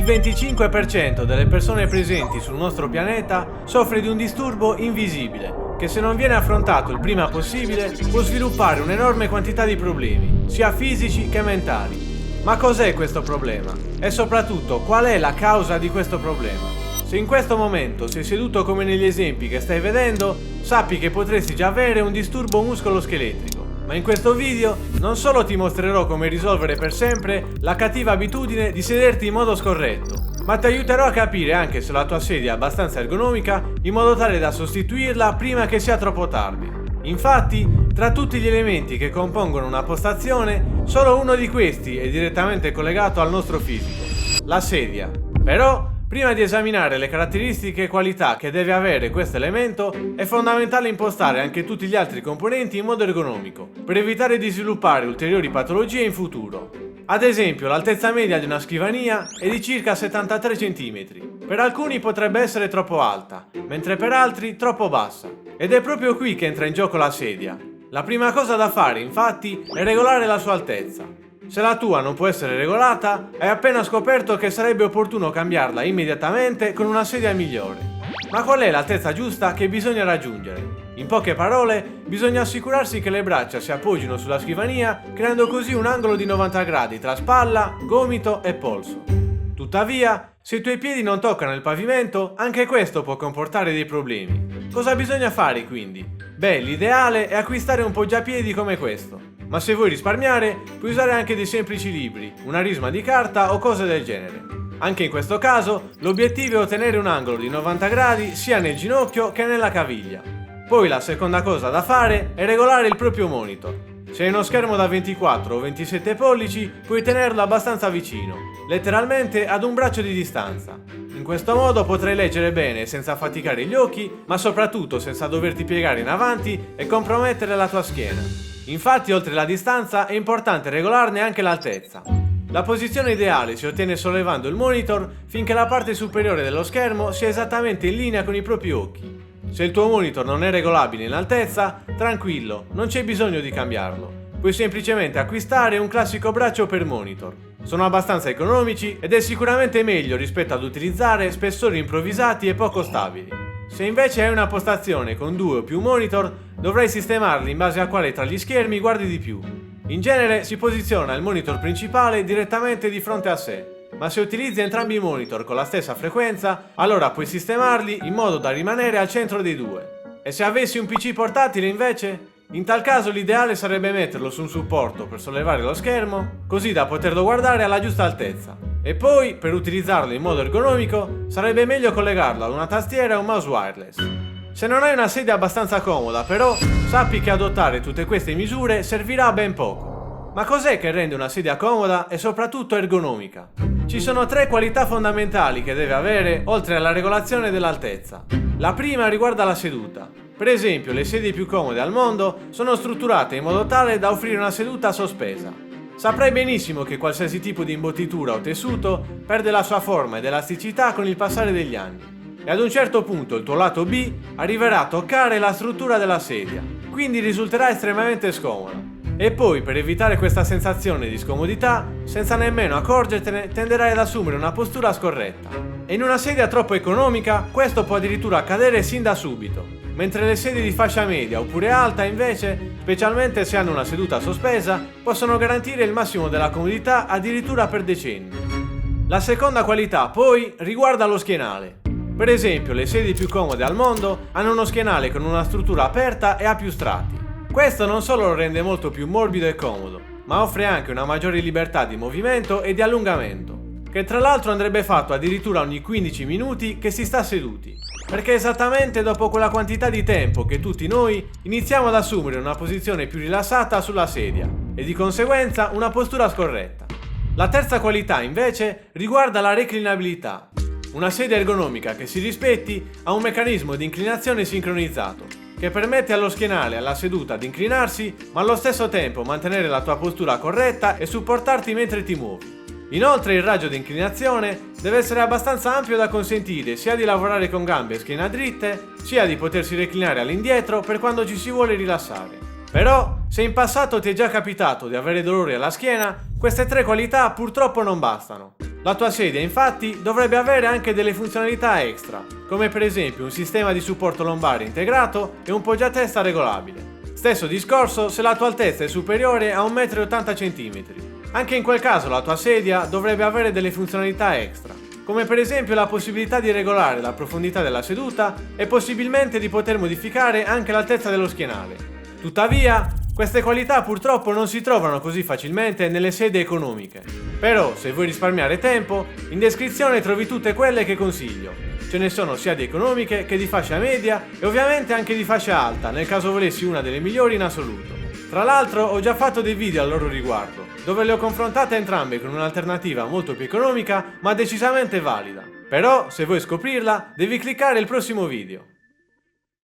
Il 25% delle persone presenti sul nostro pianeta soffre di un disturbo invisibile, che se non viene affrontato il prima possibile può sviluppare un'enorme quantità di problemi, sia fisici che mentali. Ma cos'è questo problema? E soprattutto, qual è la causa di questo problema? Se in questo momento sei seduto come negli esempi che stai vedendo, sappi che potresti già avere un disturbo muscoloscheletrico. Ma in questo video non solo ti mostrerò come risolvere per sempre la cattiva abitudine di sederti in modo scorretto, ma ti aiuterò a capire anche se la tua sedia è abbastanza ergonomica in modo tale da sostituirla prima che sia troppo tardi. Infatti, tra tutti gli elementi che compongono una postazione, solo uno di questi è direttamente collegato al nostro fisico: la sedia. Però, prima di esaminare le caratteristiche e qualità che deve avere questo elemento, è fondamentale impostare anche tutti gli altri componenti in modo ergonomico, per evitare di sviluppare ulteriori patologie in futuro. Ad esempio, l'altezza media di una scrivania è di circa 73 cm. Per alcuni potrebbe essere troppo alta, mentre per altri troppo bassa. Ed è proprio qui che entra in gioco la sedia. La prima cosa da fare, infatti, è regolare la sua altezza. Se la tua non può essere regolata, hai appena scoperto che sarebbe opportuno cambiarla immediatamente con una sedia migliore. Ma qual è l'altezza giusta che bisogna raggiungere? In poche parole, bisogna assicurarsi che le braccia si appoggino sulla scrivania, creando così un angolo di 90 gradi tra spalla, gomito e polso. Tuttavia, se i tuoi piedi non toccano il pavimento, anche questo può comportare dei problemi. Cosa bisogna fare quindi? Beh, l'ideale è acquistare un poggiapiedi come questo. Ma se vuoi risparmiare, puoi usare anche dei semplici libri, una risma di carta o cose del genere. Anche in questo caso, l'obiettivo è ottenere un angolo di 90 gradi sia nel ginocchio che nella caviglia. Poi la seconda cosa da fare è regolare il proprio monitor. Se hai uno schermo da 24 o 27 pollici, puoi tenerlo abbastanza vicino, letteralmente ad un braccio di distanza. In questo modo potrai leggere bene senza affaticare gli occhi, ma soprattutto senza doverti piegare in avanti e compromettere la tua schiena. Infatti, oltre la distanza, è importante regolarne anche l'altezza. La posizione ideale si ottiene sollevando il monitor finché la parte superiore dello schermo sia esattamente in linea con i propri occhi. Se il tuo monitor non è regolabile in altezza, tranquillo, non c'è bisogno di cambiarlo. Puoi semplicemente acquistare un classico braccio per monitor. Sono abbastanza economici ed è sicuramente meglio rispetto ad utilizzare spessori improvvisati e poco stabili. Se invece hai una postazione con 2 o più monitor, dovrai sistemarli in base a quale tra gli schermi guardi di più. In genere si posiziona il monitor principale direttamente di fronte a sé, ma se utilizzi entrambi i monitor con la stessa frequenza, allora puoi sistemarli in modo da rimanere al centro dei due. E se avessi un PC portatile invece? In tal caso l'ideale sarebbe metterlo su un supporto per sollevare lo schermo, così da poterlo guardare alla giusta altezza. E poi, per utilizzarlo in modo ergonomico, sarebbe meglio collegarlo ad una tastiera e un mouse wireless. Se non hai una sedia abbastanza comoda, però, sappi che adottare tutte queste misure servirà a ben poco. Ma cos'è che rende una sedia comoda e soprattutto ergonomica? Ci sono 3 qualità fondamentali che deve avere, oltre alla regolazione dell'altezza. La prima riguarda la seduta. Per esempio, le sedie più comode al mondo sono strutturate in modo tale da offrire una seduta sospesa. Saprai benissimo che qualsiasi tipo di imbottitura o tessuto perde la sua forma ed elasticità con il passare degli anni. E ad un certo punto il tuo lato B arriverà a toccare la struttura della sedia, quindi risulterà estremamente scomoda. E poi, per evitare questa sensazione di scomodità, senza nemmeno accorgertene, tenderai ad assumere una postura scorretta. E in una sedia troppo economica, questo può addirittura accadere sin da subito. Mentre le sedie di fascia media oppure alta, invece, specialmente se hanno una seduta sospesa, possono garantire il massimo della comodità addirittura per decenni. La seconda qualità, poi, riguarda lo schienale. Per esempio, le sedie più comode al mondo hanno uno schienale con una struttura aperta e a più strati. Questo non solo lo rende molto più morbido e comodo, ma offre anche una maggiore libertà di movimento e di allungamento, che tra l'altro andrebbe fatto addirittura ogni 15 minuti che si sta seduti, perché è esattamente dopo quella quantità di tempo che tutti noi iniziamo ad assumere una posizione più rilassata sulla sedia e di conseguenza una postura scorretta. La terza qualità invece riguarda la reclinabilità. Una sedia ergonomica che si rispetti ha un meccanismo di inclinazione sincronizzato, che permette allo schienale e alla seduta di inclinarsi, ma allo stesso tempo mantenere la tua postura corretta e supportarti mentre ti muovi. Inoltre il raggio di inclinazione deve essere abbastanza ampio da consentire sia di lavorare con gambe e schiena dritte, sia di potersi reclinare all'indietro per quando ci si vuole rilassare. Però, se in passato ti è già capitato di avere dolori alla schiena, queste 3 qualità purtroppo non bastano. La tua sedia infatti dovrebbe avere anche delle funzionalità extra, come per esempio un sistema di supporto lombare integrato e un poggiatesta regolabile. Stesso discorso se la tua altezza è superiore a 1,80 m. Anche in quel caso la tua sedia dovrebbe avere delle funzionalità extra, come per esempio la possibilità di regolare la profondità della seduta e possibilmente di poter modificare anche l'altezza dello schienale. Tuttavia, queste qualità purtroppo non si trovano così facilmente nelle sedie economiche. Però, se vuoi risparmiare tempo, in descrizione trovi tutte quelle che consiglio. Ce ne sono sia di economiche che di fascia media e ovviamente anche di fascia alta, nel caso volessi una delle migliori in assoluto. Tra l'altro ho già fatto dei video al loro riguardo, dove le ho confrontate entrambe con un'alternativa molto più economica ma decisamente valida. Però, se vuoi scoprirla, devi cliccare il prossimo video.